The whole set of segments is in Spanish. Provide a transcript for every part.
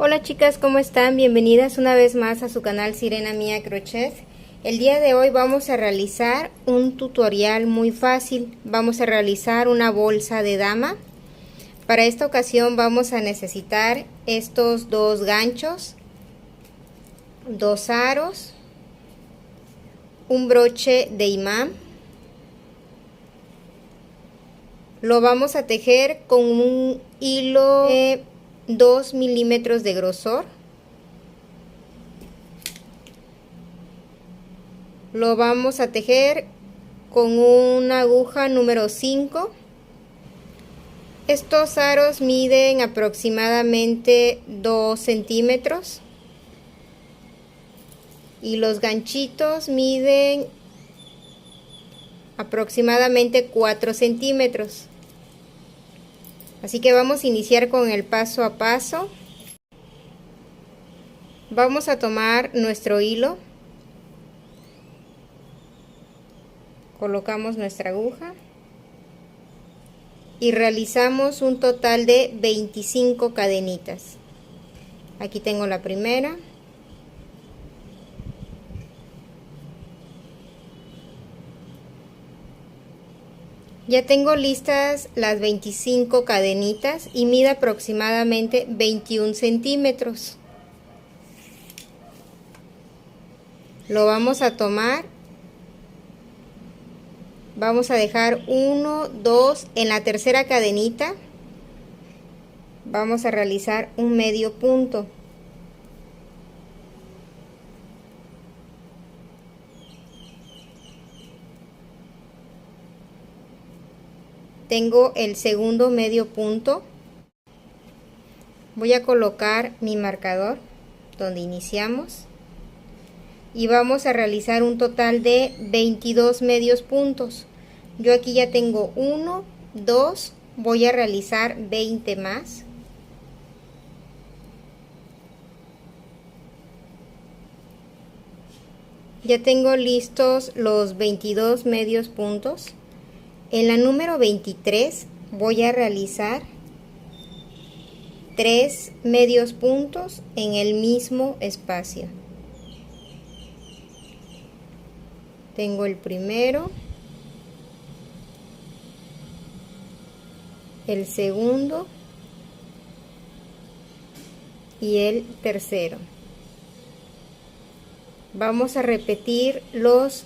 Hola chicas, ¿cómo están? Bienvenidas una vez más a su canal Sirena Mía Crochet. El día de hoy vamos a realizar un tutorial muy fácil. Vamos a realizar una bolsa de dama. Para esta ocasión vamos a necesitar estos dos ganchos, dos aros, un broche de imán. Lo vamos a tejer con un hilo de 2 milímetros de grosor. Lo vamos a tejer con una aguja número 5. Estos aros miden aproximadamente 2 centímetros y los ganchitos miden aproximadamente 4 centímetros. Así que vamos a iniciar con el paso a paso. Vamos a tomar nuestro hilo, colocamos nuestra aguja y realizamos un total de 25 cadenitas. Aquí tengo la primera, ya tengo listas las 25 cadenitas y mide aproximadamente 21 centímetros. Lo vamos a tomar, vamos a dejar 1, 2, en la tercera cadenita vamos a realizar un medio punto. Tengo el segundo medio punto. Voy a colocar mi marcador donde iniciamos y vamos a realizar un total de 22 medios puntos. Yo aquí ya tengo 1, 2, voy a realizar 20 más. Ya tengo listos los 22 medios puntos. En la número 23 voy a realizar 3 medios puntos en el mismo espacio. Tengo el primero, el segundo y el tercero. Vamos a repetir los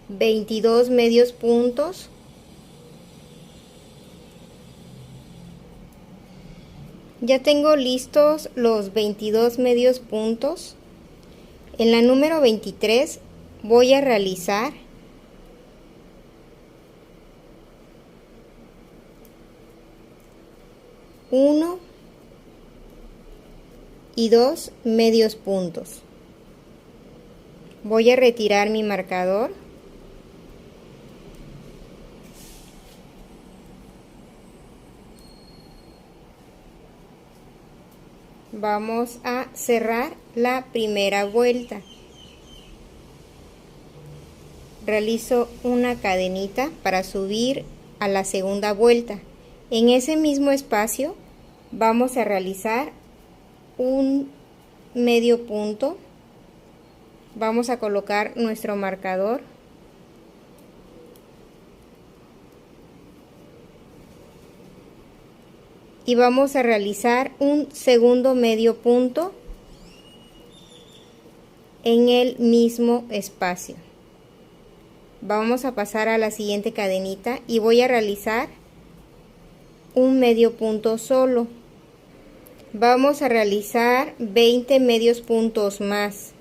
22 medios puntos. Ya tengo listos los 22 medios puntos. En la número 23 voy a realizar uno y 2 medios puntos. Voy a retirar mi marcador. Vamos a cerrar la primera vuelta. Realizo una cadenita para subir a la segunda vuelta. En ese mismo espacio vamos a realizar un medio punto. Vamos a colocar nuestro marcador. Y vamos a realizar un segundo medio punto en el mismo espacio. Vamos a pasar a la siguiente cadenita y voy a realizar un medio punto solo. Vamos a realizar 20 medios puntos más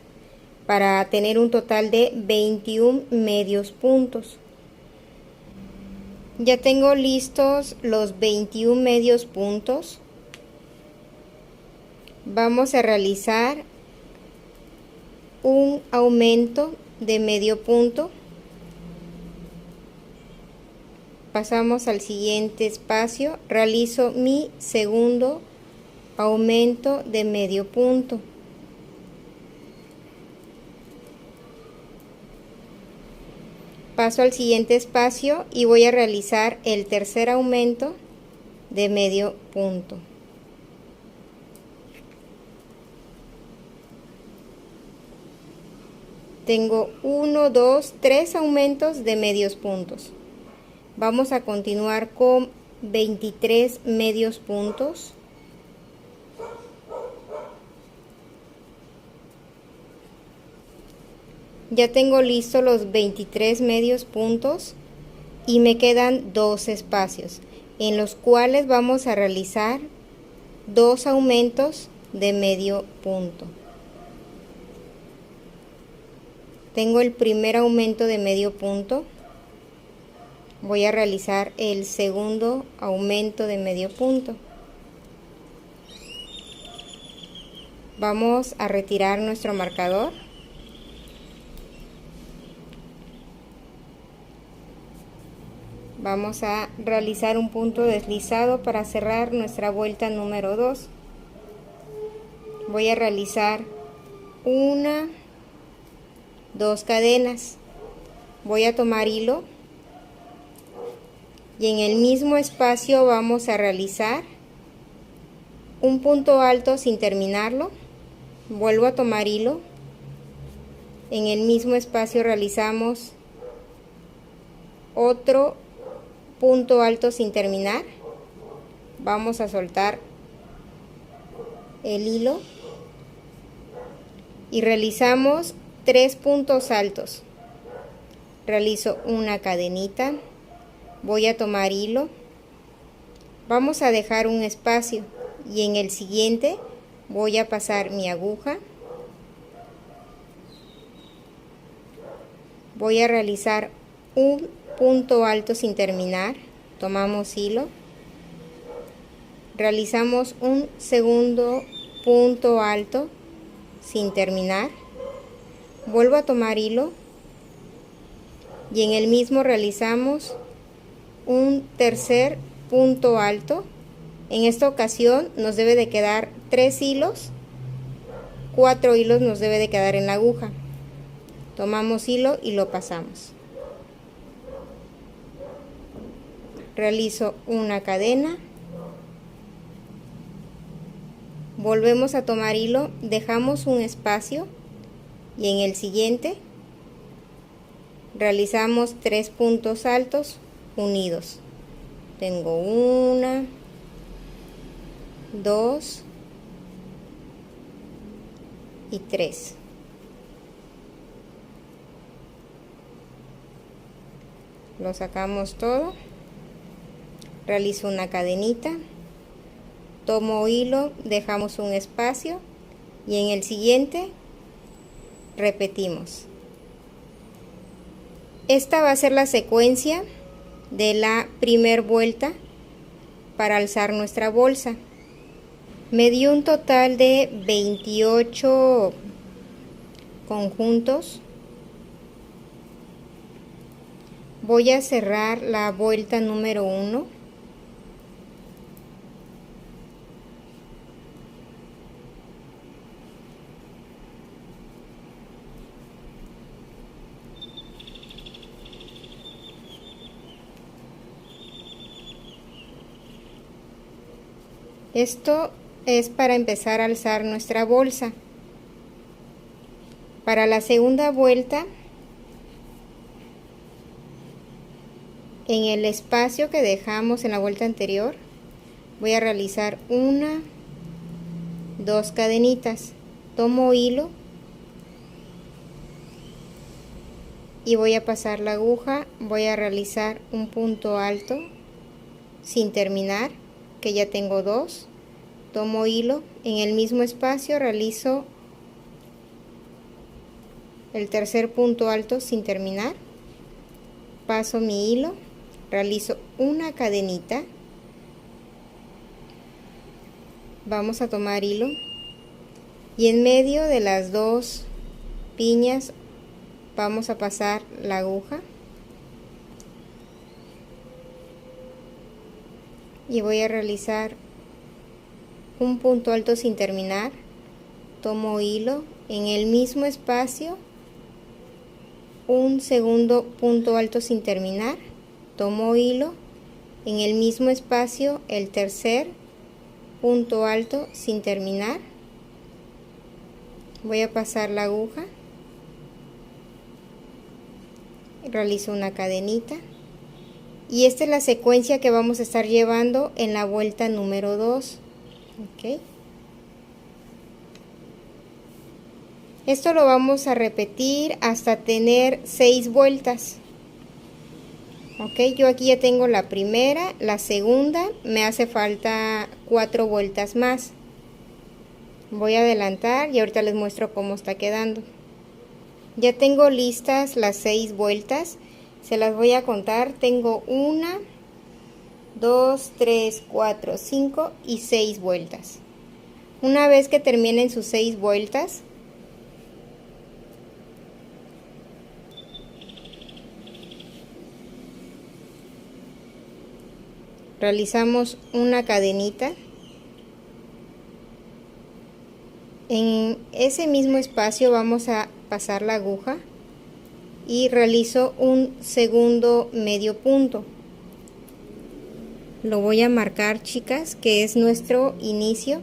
para tener un total de 21 medios puntos. Ya tengo listos los 21 medios puntos. Vamos a realizar un aumento de medio punto. Pasamos al siguiente espacio, realizo mi segundo aumento de medio punto. Paso al siguiente espacio y voy a realizar el tercer aumento de medio punto. Tengo 1, 2, 3 aumentos de medios puntos. Vamos a continuar con 23 medios puntos. Ya tengo listos los 23 medios puntos y me quedan 2 espacios en los cuales vamos a realizar 2 aumentos de medio punto. Tengo el primer aumento de medio punto. Voy a realizar el segundo aumento de medio punto. Vamos a retirar nuestro marcador. Vamos a realizar un punto deslizado para cerrar nuestra vuelta número 2. Voy a realizar 1, 2 cadenas. Voy a tomar hilo y en el mismo espacio vamos a realizar un punto alto sin terminarlo. Vuelvo a tomar hilo. En el mismo espacio realizamos otro punto alto sin terminar. Vamos a soltar el hilo y realizamos 3 puntos altos. Realizo una cadenita, voy a tomar hilo, vamos a dejar un espacio y en el siguiente voy a pasar mi aguja, voy a realizar un punto alto sin terminar, tomamos hilo, realizamos un segundo punto alto sin terminar, vuelvo a tomar hilo y en el mismo realizamos un tercer punto alto. En esta ocasión nos debe de quedar 3 hilos, 4 hilos nos debe de quedar en la aguja. Tomamos hilo y lo pasamos. Realizo una cadena, volvemos a tomar hilo, dejamos un espacio y en el siguiente realizamos 3 puntos altos unidos. Tengo 1, 2 y 3. Lo sacamos todo. Realizo una cadenita, tomo hilo, dejamos un espacio y en el siguiente repetimos. Esta va a ser la secuencia de la primer vuelta para alzar nuestra bolsa. Me dio un total de 28 conjuntos. Voy a cerrar la vuelta número 1. Esto es para empezar a alzar nuestra bolsa. Para la segunda vuelta, en el espacio que dejamos en la vuelta anterior, voy a realizar 1, 2 cadenitas. Tomo hilo y voy a pasar la aguja. Voy a realizar un punto alto sin terminar, que ya tengo 2. Tomo hilo, en el mismo espacio realizo el tercer punto alto sin terminar, paso mi hilo, realizo una cadenita, vamos a tomar hilo y en medio de las 2 piñas vamos a pasar la aguja y voy a realizar un punto alto sin terminar. Tomo hilo, en el mismo espacio un segundo punto alto sin terminar, tomo hilo, en el mismo espacio el tercer punto alto sin terminar, voy a pasar la aguja realizo una cadenita y esta es la secuencia que vamos a estar llevando en la vuelta número 2. ¿Ok? Esto lo vamos a repetir hasta tener 6 vueltas. Ok, yo aquí ya tengo la primera, la segunda, me hace falta 4 vueltas más. Voy a adelantar y ahorita les muestro cómo está quedando. Ya tengo listas las 6 vueltas, se las voy a contar. Tengo 1, 2, 3, 4, 5 y 6 vueltas. Una vez que terminen sus 6 vueltas, realizamos una cadenita. En ese mismo espacio vamos a pasar la aguja y realizo un segundo medio punto. Lo voy a marcar, chicas, que es nuestro inicio.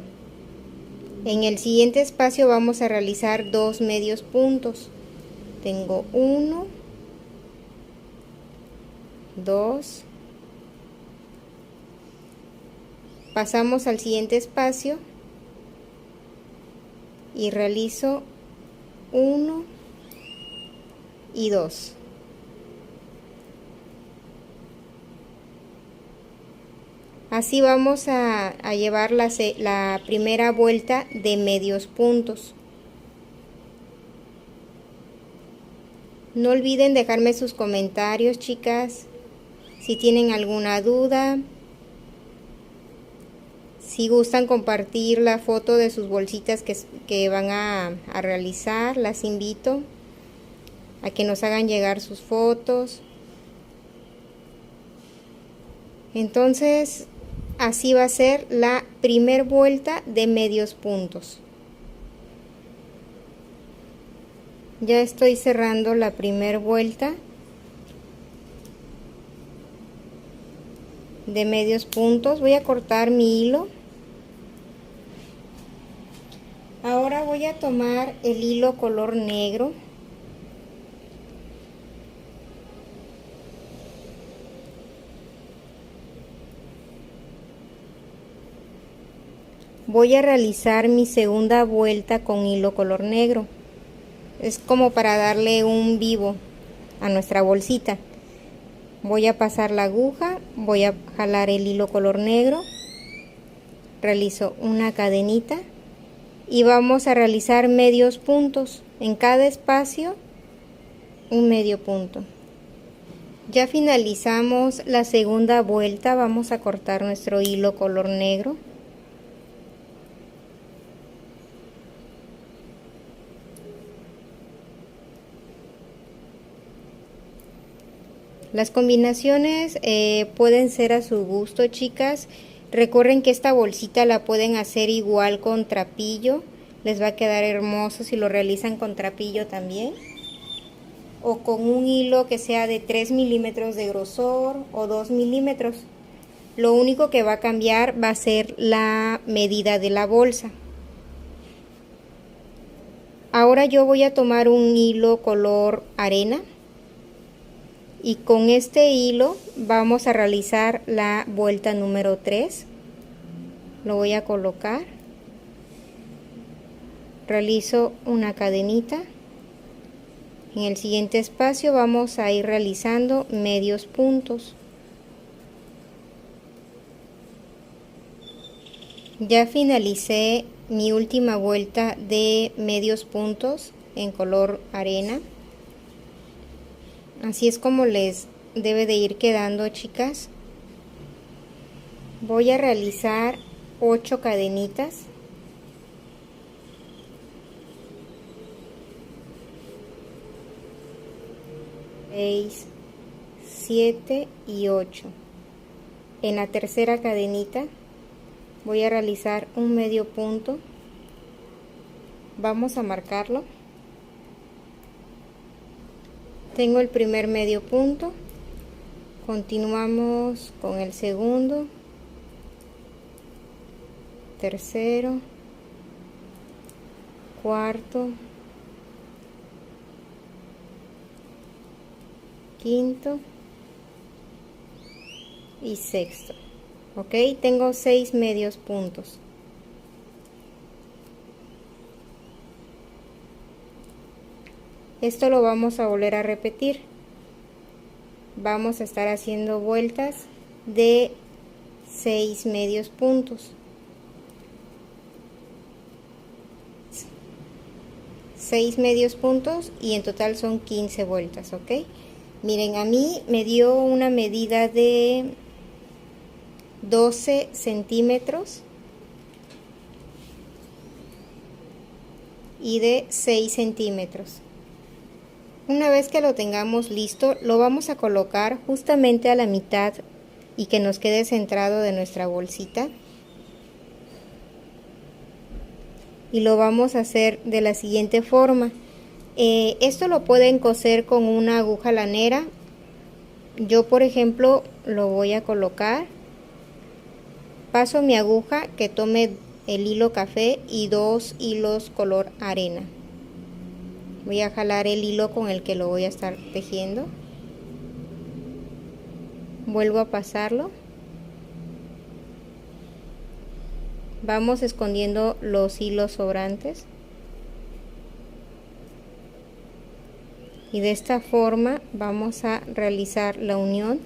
En el siguiente espacio vamos a realizar 2 medios puntos. Tengo 1, 2. Pasamos al siguiente espacio y realizo 1 y 2. Así vamos a llevar la primera vuelta de medios puntos. No olviden dejarme sus comentarios, chicas, si tienen alguna duda. Si gustan compartir la foto de sus bolsitas que van a realizar, las invito a que nos hagan llegar sus fotos. Entonces, así va a ser la primer vuelta de medios puntos. Ya estoy cerrando la primera vuelta de medios puntos. Voy a cortar mi hilo. Ahora voy a tomar el hilo color negro. Voy a realizar mi segunda vuelta con hilo color negro. Es como para darle un vivo a nuestra bolsita. Voy a pasar la aguja, voy a jalar el hilo color negro, realizo una cadenita y vamos a realizar medios puntos. En cada espacio, un medio punto. Ya finalizamos la segunda vuelta, vamos a cortar nuestro hilo color negro. Las combinaciones pueden ser a su gusto, chicas. Recuerden que esta bolsita la pueden hacer igual con trapillo. Les va a quedar hermoso si lo realizan con trapillo también. O con un hilo que sea de 3 milímetros de grosor o 2 milímetros. Lo único que va a cambiar va a ser la medida de la bolsa. Ahora yo voy a tomar un hilo color arena. Y con este hilo vamos a realizar la vuelta número 3. Lo voy a colocar. Realizo una cadenita. En el siguiente espacio vamos a ir realizando medios puntos. Ya finalicé mi última vuelta de medios puntos en color arena. Así es como les debe de ir quedando, chicas. Voy a realizar 8 cadenitas. Seis, 7 y 8. En la tercera cadenita voy a realizar un medio punto. Vamos a marcarlo. Tengo el primer medio punto, continuamos con el segundo, tercero, cuarto, quinto y sexto. Ok, tengo 6 medios puntos. Esto lo vamos a volver a repetir. Vamos a estar haciendo vueltas de 6 medios puntos. 6 medios puntos y en total son 15 vueltas, ¿ok? Miren, a mí me dio una medida de 12 centímetros y de 6 centímetros. Una vez que lo tengamos listo, lo vamos a colocar justamente a la mitad y que nos quede centrado de nuestra bolsita. Y lo vamos a hacer de la siguiente forma. Esto lo pueden coser con una aguja lanera. Yo, por ejemplo, lo voy a colocar. Paso mi aguja que tome el hilo café y 2 hilos color arena. Voy a jalar el hilo con el que lo voy a estar tejiendo. Vuelvo a pasarlo. Vamos escondiendo los hilos sobrantes. Y de esta forma vamos a realizar la unión.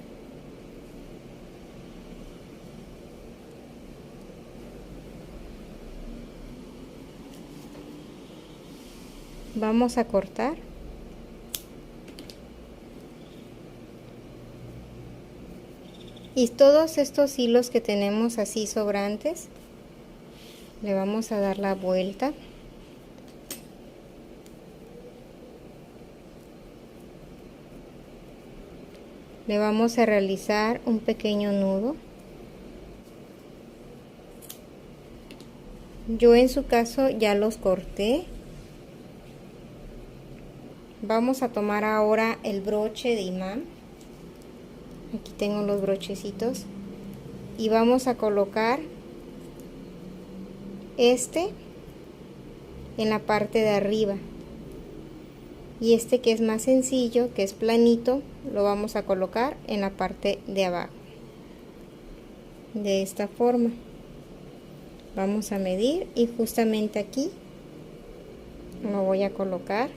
Vamos a cortar. Y todos estos hilos que tenemos así sobrantes, le vamos a dar la vuelta. Le vamos a realizar un pequeño nudo. Yo en su caso ya los corté. Vamos a tomar ahora el broche de imán. Aquí tengo los brochecitos. Y vamos a colocar este en la parte de arriba. Y este que es más sencillo, que es planito, lo vamos a colocar en la parte de abajo. De esta forma. Vamos a medir y justamente aquí lo voy a colocar.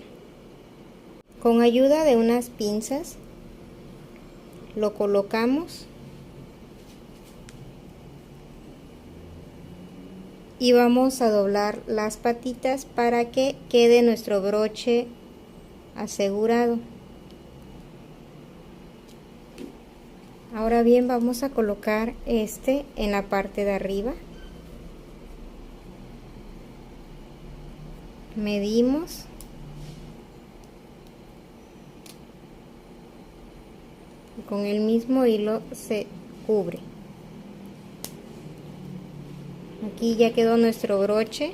Con ayuda de unas pinzas lo colocamos y vamos a doblar las patitas para que quede nuestro broche asegurado. Ahora bien, vamos a colocar este en la parte de arriba. Medimos. Con el mismo hilo se cubre. Aquí ya quedó nuestro broche.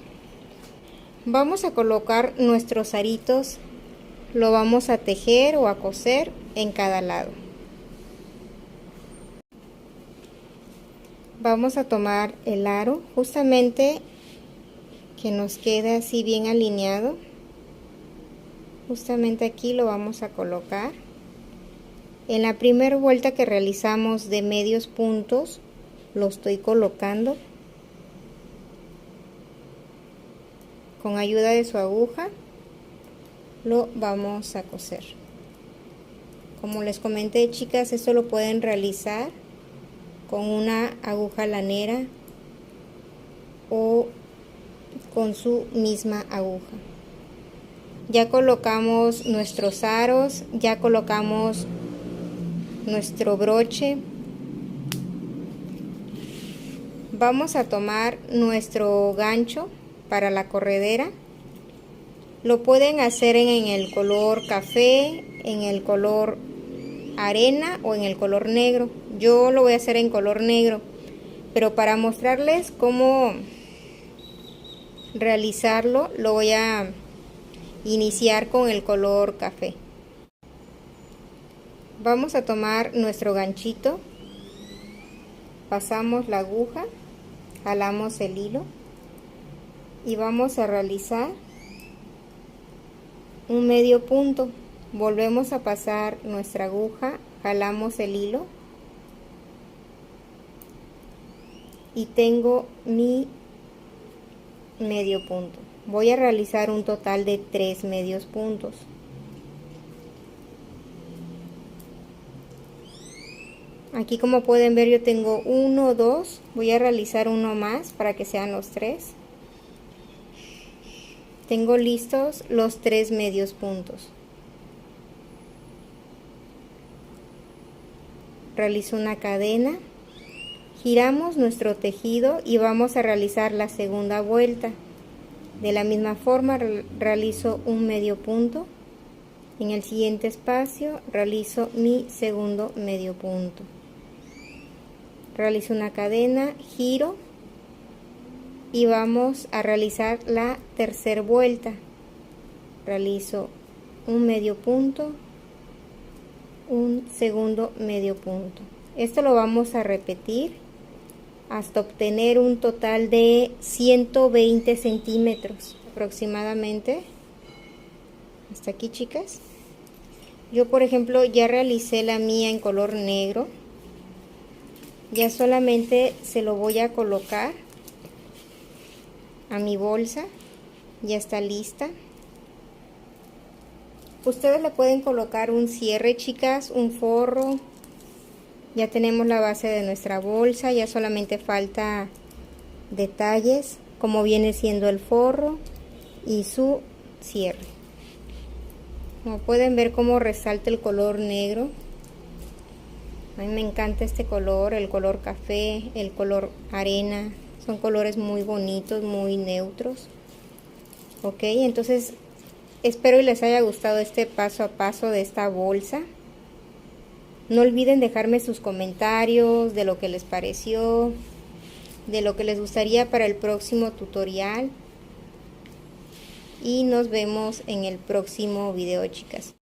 Vamos a colocar nuestros aritos. Lo vamos a tejer o a coser en cada lado. Vamos a tomar el aro justamente que nos quede así bien alineado. Justamente aquí lo vamos a colocar. En la primera vuelta que realizamos de medios puntos, lo estoy colocando con ayuda de su aguja. Lo vamos a coser. Como les comenté, chicas, esto lo pueden realizar con una aguja lanera o con su misma aguja. Ya colocamos nuestros aros, ya colocamos nuestro broche. Vamos a tomar nuestro gancho para la corredera. Lo pueden hacer en el color café, en el color arena o en el color negro. Yo lo voy a hacer en color negro, pero para mostrarles cómo realizarlo, lo voy a iniciar con el color café. Vamos a tomar nuestro ganchito, pasamos la aguja, jalamos el hilo y vamos a realizar un medio punto. volvemos a pasar nuestra aguja, jalamos el hilo y tengo mi medio punto. Voy a realizar un total de 3 medios puntos. Aquí, como pueden ver, yo tengo 1, 2, voy a realizar uno más para que sean los 3. Tengo listos los 3 medios puntos. Realizo una cadena, giramos nuestro tejido y vamos a realizar la segunda vuelta. De la misma forma realizo un medio punto. En el siguiente espacio realizo mi segundo medio punto. Realizo una cadena, giro y vamos a realizar la tercera vuelta. Realizo un medio punto, un segundo medio punto. Esto lo vamos a repetir hasta obtener un total de 120 centímetros aproximadamente. Hasta aquí, chicas. Yo, por ejemplo, ya realicé la mía en color negro. Ya solamente se lo voy a colocar a mi bolsa. Ya está lista. Ustedes le pueden colocar un cierre, chicas, un forro. Ya tenemos la base de nuestra bolsa, ya solamente falta detalles como viene siendo el forro y su cierre. Como pueden ver, cómo resalta el color negro. A mí me encanta este color, el color café, el color arena. Son colores muy bonitos, muy neutros. Ok, entonces espero y les haya gustado este paso a paso de esta bolsa. No olviden dejarme sus comentarios de lo que les pareció, de lo que les gustaría para el próximo tutorial. Y nos vemos en el próximo video, chicas.